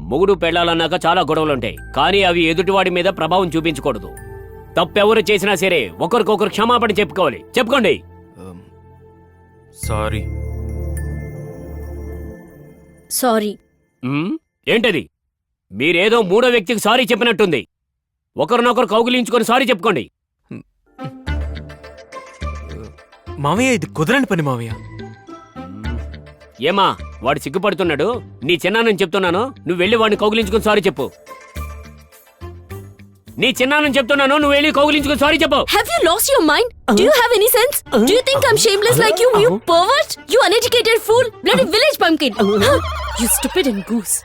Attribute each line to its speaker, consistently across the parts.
Speaker 1: మొగుడు పెళ్ళాలన్నాక చాలా గొడవలుంటాయి, కానీ అవి ఎదుటివాడి మీద ప్రభావం చూపించకూడదు. తప్పెవరు చేసినా సరే ఒకరికొకరు క్షమాపణ చెప్పుకోవాలి. చెప్పుకోండి.
Speaker 2: సారీ.
Speaker 3: సారీ.
Speaker 1: ఏంటది? మీరేదో మూడో వ్యక్తికి సారీ చెప్పినట్టుంది. ఒకరినొకరు కౌగిలించుకొని సారీ చెప్పుకోండి.
Speaker 2: మావయ్య, ఇది కుదరని పని మావయ్య.
Speaker 1: ఏమా, వాడు సిగ్గుపడుతున్నాడు. నీ చిన్నానని చెప్తున్నాను, నువ్వు వెళ్ళి వాడిని కౌగిలించుకొని సారీ చెప్పు. నీ చిన్నానని చెప్తున్నాను, నువ్వు వెళ్ళి కౌగిలించుకొని సారీ చెప్పు.
Speaker 3: Have you lost your mind? Do you have any sense? Do you think I'm shameless like you, you pervert? You uneducated fool, bloody village pumpkin. You stupid and goose.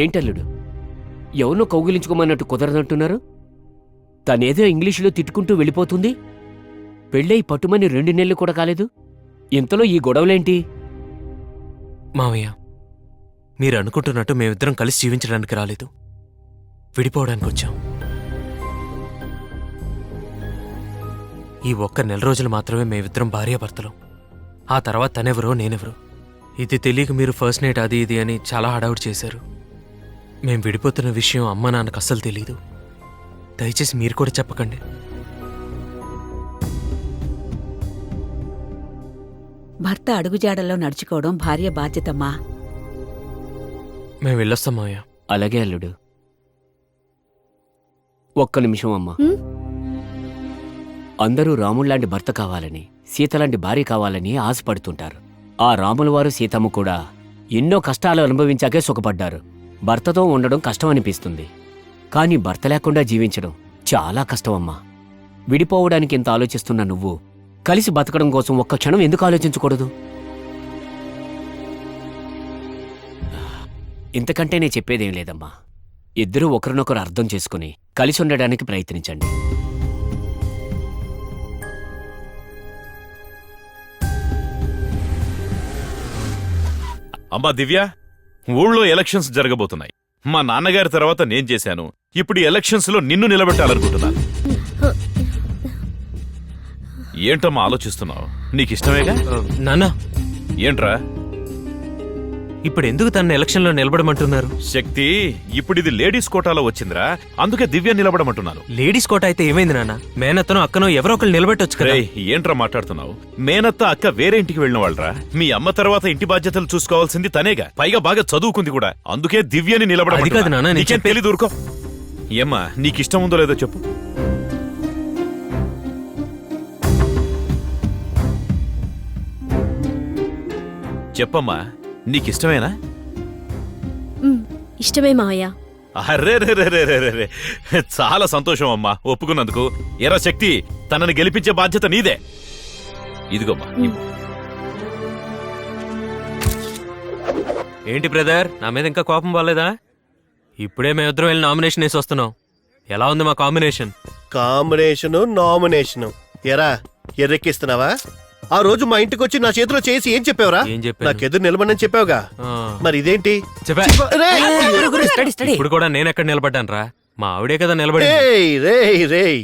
Speaker 1: ఏంటల్లుడు, ఎవరినో కౌగిలించుకోమన్నట్టు కుదరదంటున్నారు? తనేదో ఇంగ్లీషులో తిట్టుకుంటూ వెళ్ళిపోతుంది. పెళ్ళై పట్టుమని 2 నెలలు కూడా కాలేదు. ఇంతలో ఈ గొడవలేంటి?
Speaker 2: మావయ్య, మీరు అనుకుంటున్నట్టు మేమిద్దరం కలిసి జీవించడానికి రాలేదు, విడిపోవడానికి వచ్చాం. ఈ ఒక్క నెల రోజులు మాత్రమే మేమిద్దరం భార్యాభర్తలు. ఆ తర్వాత తనెవరో నేనెవరో. ఇది తెలియక మీరు ఫస్ట్ నైట్ అది ఇది అని చాలా హడావుడి చేశారు. మేం విడిపోతున్న విషయం అమ్మ నాన్నకు అస్సలు తెలీదు. దయచేసి మీరు కూడా చెప్పకండి.
Speaker 4: భర్త అడుగుజాడల్లో నడుచుకోవడం భార్య బాధ్యతమ్మా.
Speaker 2: మేము వెళ్ళొస్తాం మావయ్య.
Speaker 1: అలాగే అల్లుడు. ఒక్క నిమిషం అమ్మా. అందరూ రాముళ్లాంటి భర్త కావాలని, సీతలాంటి భార్య కావాలని ఆశపడుతుంటారు. ఆ రాముల వారు సీతమ్మ కూడా ఎన్నో కష్టాలు అనుభవించాకే సుఖపడ్డారు. భర్తతో ఉండడం కష్టం అనిపిస్తుంది, కానీ భర్త లేకుండా జీవించడం చాలా కష్టమమ్మా. విడిపోవడానికి ఎంత ఆలోచిస్తున్నా నువ్వు కలిసి బతకడం కోసం ఒక్క క్షణం ఎందుకు ఆలోచించకూడదు? ఇంతకంటే నేను చెప్పేదేం లేదమ్మా. ఇద్దరూ ఒకరినొకరు అర్థం చేసుకుని కలిసి ఉండడానికి ప్రయత్నించండి.
Speaker 5: అమ్మా దివ్య, ఊళ్ళో ఎలక్షన్స్ జరగబోతున్నాయి. మా నాన్నగారి తర్వాత నేను చేశాను. ఇప్పుడు ఈ ఎలక్షన్స్ లో నిన్ను నిలబెట్టాలనుకుంటున్నాను. ఏంటమ్మా ఆలోచిస్తున్నావు? నీకిష్టమేగా?
Speaker 2: నాన్న,
Speaker 5: ఏంట్రా
Speaker 2: ఇప్పుడు ఎందుకు తన ఎలక్షన్లో నిలబడమంటున్నారు?
Speaker 5: శక్తి, ఇప్పుడు ఇది లేడీస్ కోటాలో వచ్చిందిరా, అందుకే దివ్య నిలబడమంటున్నాను.
Speaker 2: లేడీస్ కోట అయితే ఏమైంది నాన్న? మేనత్తనో అక్కనో ఎవరో ఒకరు నిలబెట్టొచ్చు కదా.
Speaker 5: ఏంట్రా మాట్లాడుతున్నావు? మేనత్త అక్క వేరే ఇంటికి వెళ్ళిన వాళ్ళరా. మీ అమ్మ తర్వాత ఇంటి బాధ్యతలు చూసుకోవాల్సింది తనేగా, పైగా బాగా చదువుకుంది కూడా. అందుకే దివ్యని నిలబడమంటున్నా. నీకేం తెలీదు, ఊరుకో. ఏమ్మా, నీకిష్టం ఉందో లేదో చెప్పు. చెప్పమ్మా, నీకిష్టమేనా?
Speaker 3: ఇష్టమే మావయ్య.
Speaker 5: అర్రే, చాలా సంతోషం అమ్మా ఒప్పుకున్నందుకు. ఎరా శక్తి, తనని గెలిపించే బాధ్యత నీదే. ఇదిగోమ్మా.
Speaker 2: ఏంటి బ్రదర్, నా మీద ఇంకా కోపం పోలేదా? ఇప్పుడే మేమిద్దరం వెళ్ళి నామినేషన్ వేసి వస్తున్నాం. ఎలా ఉంది మా కాంబినేషన్?
Speaker 6: Combination, nomination. ఎరా ఎర్రెక్కిస్తున్నావా? ఆ రోజు మా ఇంటికి వచ్చి నా చేతిలో చేసి ఏం చెప్పావురా? నాకెదురు నిలబడని చెప్పావుగా, మరి ఇదేంటి?
Speaker 2: ఇప్పుడు కూడా నేనెక్కడ నిలబడ్డాను రా? మా ఆవిడే కదా నిలబడి.
Speaker 6: రేయ్,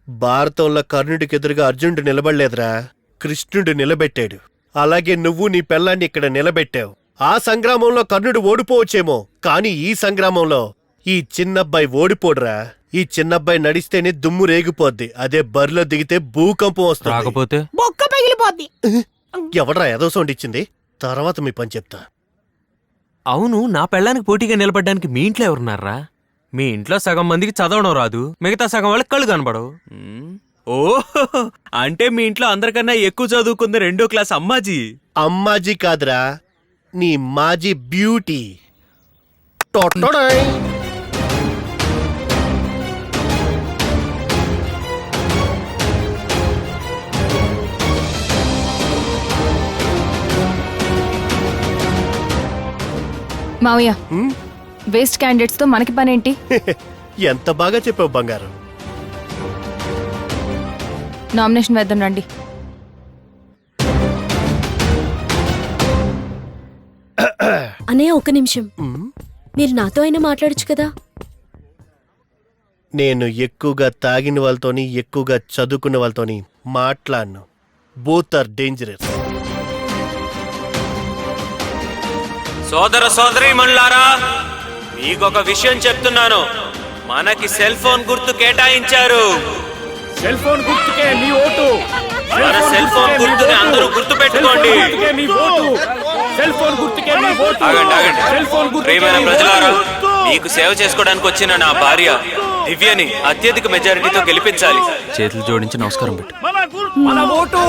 Speaker 6: భారతంలో కర్ణుడికి ఎదురుగా అర్జునుడు నిలబడలేదురా, కృష్ణుడు నిలబెట్టాడు. అలాగే నువ్వు నీ పెళ్ళాన్ని ఇక్కడ నిలబెట్టావు. ఆ సంగ్రామంలో కర్ణుడు ఓడిపోవచ్చేమో, కానీ ఈ సంగ్రామంలో ఈ చిన్నబ్బాయి ఓడిపోడురా. ఈ చిన్నబ్బాయి నడిస్తేనే దుమ్ము రేగిపోద్ది, అదే బరిలో దిగితే భూకంపం వస్తుంది.
Speaker 2: రాకపోతే
Speaker 4: బొక్క పగిలిపోద్ది.
Speaker 6: ఎవడ్రా ఏదో సౌండ్ ఇచ్చింది? తర్వాత మీ పని చెప్తా.
Speaker 2: అవును, నా పెళ్ళానికి పోటీగా నిలబడ్డానికి మీ ఇంట్లో ఎవరున్నారా? మీ ఇంట్లో సగం మందికి చదవడం రాదు, మిగతా సగం వాళ్ళకి కళ్ళు కనబడవు. ఓ, అంటే మీ ఇంట్లో అందరికన్నా ఎక్కువ చదువుకుంది 2వ క్లాస్ అమ్మాజీ.
Speaker 6: అమ్మాజీ కాదురా, నీ మాజీ బ్యూటీ.
Speaker 7: మావయ్య, వేస్ట్ క్యాండిడేట్స్ తో మనకి పనేంటి?
Speaker 6: ఎంత బాగా చెప్పావు బంగారం.
Speaker 7: నామినేషన్ వేద్దాం రండి.
Speaker 3: అనే ఒక నిమిషం, మీరు నాతో అయినా మాట్లాడొచ్చు కదా.
Speaker 6: నేను ఎక్కువగా తాగిన వాళ్ళతోని ఎక్కువగా చదువుకున్న వాళ్ళతోని మాట్లాడను. Both are dangerous.
Speaker 2: సోదర సోదరీమణులారా, మీకొక విషయం చెప్తున్నాను. మనకి సెల్ ఫోన్ గుర్తు కేటాయించారు.
Speaker 1: సెల్ ఫోన్ గుర్తుకే మీ ఓటు.
Speaker 2: మన సెల్ ఫోన్ గుర్తుని అందరూ గుర్తు పెట్టుకోండి.
Speaker 1: సెల్ ఫోన్ గుర్తుకే మీ ఓటు.
Speaker 2: ఆగండి ఆగండి. ప్రియమైన ప్రజలారా, మీకు సేవ చేసుకోవడానికి వచ్చిన నా భార్య దివ్యని అత్యధిక మెజారిటీతో గెలిపించాలి. చేతులు జోడించి నమస్కారం పెట్టు.
Speaker 1: మన ఓటు.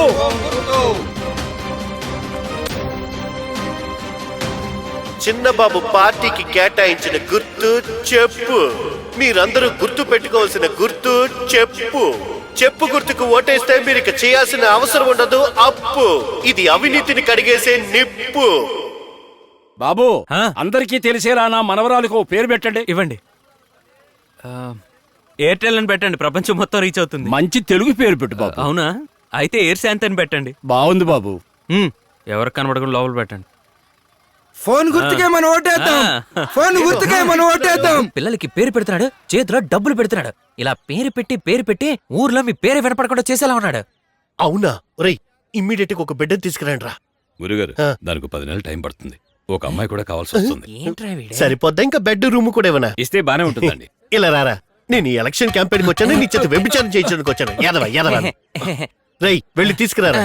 Speaker 6: చిన్నబాబు పార్టీకి కేటాయించిన గుర్తు చెప్పు. మీరందరూ గుర్తు పెట్టుకోవాల్సిన గుర్తు చెప్పు. చెప్పు గుర్తుకు ఓటేస్తే మీరు ఇక చేయాల్సిన అవసరం ఉండదు. అప్పు. ఇది అవినీతిని కడిగేసే నిప్పు.
Speaker 1: బాబు,
Speaker 2: ఆ?
Speaker 1: అందరికీ తెలిసేలా నా మనవరాలకు ఓ పేరు పెట్టండి.
Speaker 2: ఇవ్వండి. ఎయిర్టెల్ అని పెట్టండి, ప్రపంచం మొత్తం రీచ్ అవుతుంది.
Speaker 1: మంచి తెలుగు పేరు పెట్టు బాబు.
Speaker 2: అవునా? అయితే ఎయిర్ శాంత్ అని పెట్టండి.
Speaker 1: బాగుంది బాబు.
Speaker 2: ఎవరికి కనబడకుండా లోపల పెట్టండి.
Speaker 8: ఫోన్ గుర్తుకే మనం ఓటేద్దాం. ఫోన్ గుర్తుకే మనం ఓటేద్దాం.
Speaker 9: పిల్లలకి పేరు పెడుతున్నాడు, చేతిలో డబ్బులు పెడుతున్నాడు. ఇలా పేరు పెట్టి ఊర్లో మీ పేరు వినపడకుండా చేసేలా ఉన్నాడు.
Speaker 6: అవునా? రేయ్, ఇమ్మీడియట్ గా ఒక బిడ్డను తీసుకురండి రా.
Speaker 10: గురుగారు,
Speaker 6: ఆ.
Speaker 10: దానికి 10 నెలలు టైం పడుతుంది. ఒక అమ్మాయి కూడా కావాల్సి వస్తుంది.
Speaker 9: ఏంట్రా వీడు?
Speaker 6: సరిపోద్దా? ఇంకా బెడ్ రూమ్ కూడా ఇవ్వనా?
Speaker 10: ఇస్తే బానే ఉంటుందండి.
Speaker 6: ఇలా రారా. నేను ఈ ఎలక్షన్ క్యాంపెయిన్కి వచ్చాను, నీ చేత వ్యభిచారం చేయించడానికి వచ్చాను. యాదవ రేయ్, వెళ్ళి తీసుకురారా.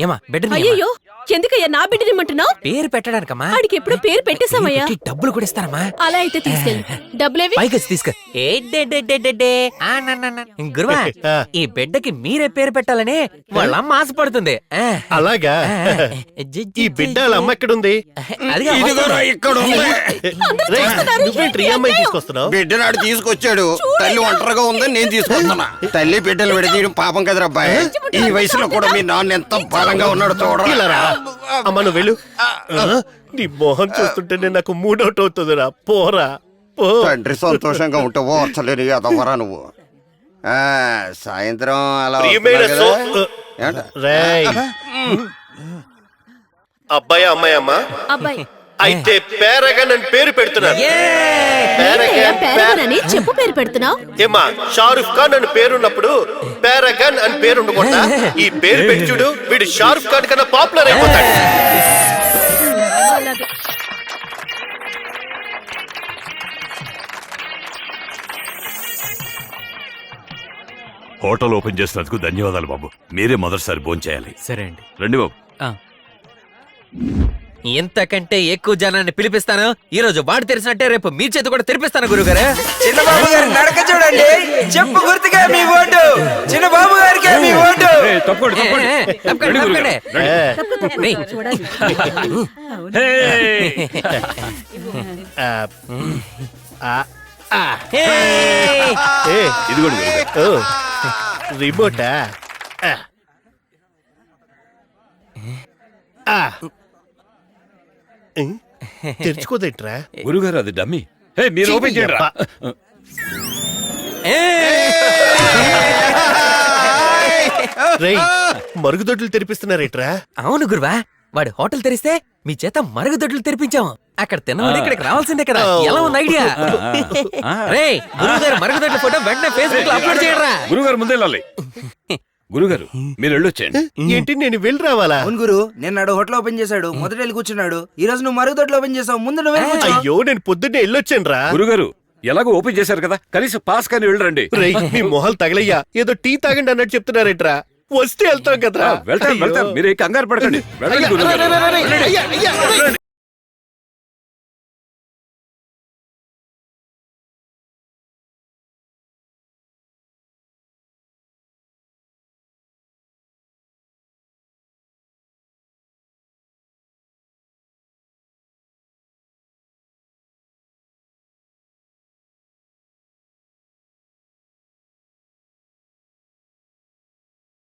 Speaker 9: ఏమా బెడ్
Speaker 3: అయ్యో ఎందుకయ్యా నా బిడ్డనిమ్మంటున్నావు?
Speaker 9: పేరు పెట్టడానికమ్మా.
Speaker 3: ఆడికి ఎప్పుడు పేరు పెట్టేశామయ్యా.
Speaker 9: పెట్టి డబ్బులు కూడా ఇస్తారమ్మా.
Speaker 3: అలా అయితే తీసుకెళ్ళి డబ్బులేవి.
Speaker 9: పైకి వచ్చి తీసుకో. గురువా,
Speaker 6: ఆ.
Speaker 9: ఈ బిడ్డకి మీరే పేరు పెట్టాలని వాళ్ళ అమ్మ ఆశపడుతుంది.
Speaker 6: అలాగా? ఈ బిడ్డ వాళ్ళ అమ్మ ఎక్కడుంది?
Speaker 9: అదిగా
Speaker 8: ఇదిగోరా ఇక్కడ ఉంది.
Speaker 6: రేయ్, నువ్వేంటి ఈ అమ్మాయిని తీసుకొస్తున్నావు?
Speaker 8: బిడ్డనాడు తీసుకొచ్చాడు. తల్లి ఒంటరిగా ఉందని నేను తీసుకొస్తున్నా. తల్లి బిడ్డలు విడదీయడం పాపం కదరా అబ్బాయి. ఈ వయసులో కూడా మీ నాన్న ఎంత బలంగా ఉన్నాడు చూడరా.
Speaker 6: ఇలా రా. అమ్మ నువ్వు వెళ్ళు. నీ మొహం చూస్తుంటేనే నాకు మూడౌట్ అవుతుందిరా. పోరా పో.
Speaker 8: తండ్రి సంతోషంగా ఉంటావో అచ్చలేని అదవరా నువ్వు. సాయంత్రం అలా
Speaker 6: ప్రియమైన
Speaker 8: వస్తున్నారు కదా? ఏంట?
Speaker 6: రేయ్, అబ్బాయి అమ్మాయి అమ్మ
Speaker 3: అబ్బాయి
Speaker 6: అయితే పేరగన్ అని పేరు పెడుతున్నారు.
Speaker 3: ఏంటయ్యా పేరగనని చెప్పు పేరు పెడుతున్నావు?
Speaker 6: ఏమా, షారుఖ్ ఖాన్ అని పేరున్నప్పుడు పేరగన్ అని పేరు ఉండకుండా ఈ పేరు పెట్టి చూడు, వీడు షారుఖ్ ఖాన్ కన్నా పాపులర్ అయిపోతాడు.
Speaker 10: హోటల్ ఓపెన్ చేసినందుకు ధన్యవాదాలు బాబు. మీరే మొదటిసారి భోంచేయాలి.
Speaker 2: సరే అండి.
Speaker 10: రండి బాబు.
Speaker 9: ఇంతకంటే ఎక్కువ జనాన్ని పిలిపిస్తాను. ఈ రోజు వాడు తెరిచినట్టే రేపు మీ చేతి కూడా తెరిపిస్తాను గురుగారు.
Speaker 8: చిన్నబాబు గారి నడక చూడండి. చెప్పు గుర్తుగా మీ ఓటు. చిన్నబాబు గారికి మీ ఓటు.
Speaker 9: తప్పకండి.
Speaker 10: ఇదిగోండి గురుగారు.
Speaker 6: రిమోటా? తెరుచుకోదేంట్రా?
Speaker 10: గురుగారు, అది డమ్మీ. హే, మీరు ఓపెన్ చేయండి రా.
Speaker 6: రేయ్, మరుగుదొడ్లు తెరిపిస్తున్నారేట్రా?
Speaker 9: అవును గురువా, వాడి హోటల్ తెరిస్తే మీ చేత మరుగుదొడ్లు తెరిపించాము. అక్కడ తిన్నవాడు ఇక్కడికి రావాల్సిందే కదా. ఎలా ఉంది ఐడియా? రే గురుగారు, మరుగుదొడ్ల ఫోటో వెంటనే ఫేస్బుక్ లో అప్లోడ్ చేయరా.
Speaker 10: గురుగారు ముందే వెళ్ళాలి. గురుగారు, మీరు వెళ్ళొచ్చేయండి.
Speaker 6: ఏంటి, నేను వెళ్ళి రావాలా?
Speaker 8: అవును గురు, నిన్నాడు హోటల్ ఓపెన్ చేశాడు. మొదట వెళ్ళి కూర్చున్నాడు. ఈ రోజు నువ్వు మరుగుదొడ్లు ఓపెన్ చేసావు. ముందు నువ్వు వెళ్ళి కూర్చో.
Speaker 6: అయ్యో, నేను పొద్దున్నే వెళ్ళొచ్చాను రా.
Speaker 10: గురుగారు, ఎలాగో ఓపెన్ చేశారు కదా, కనీసం పాస్ కానీ వెళ్ళరండి.
Speaker 6: రేయ్, మీ మొహాలు తగలయ్యా. ఏదో టీ తాగండి అన్నట్టు చెప్తున్నారేట్రా? వస్తే వెళ్తాం కదరా.
Speaker 10: వెళ్తాం. మీరు కంగారు పడకండి. వెళ్ళండి గురుగారు.
Speaker 6: అయ్యా,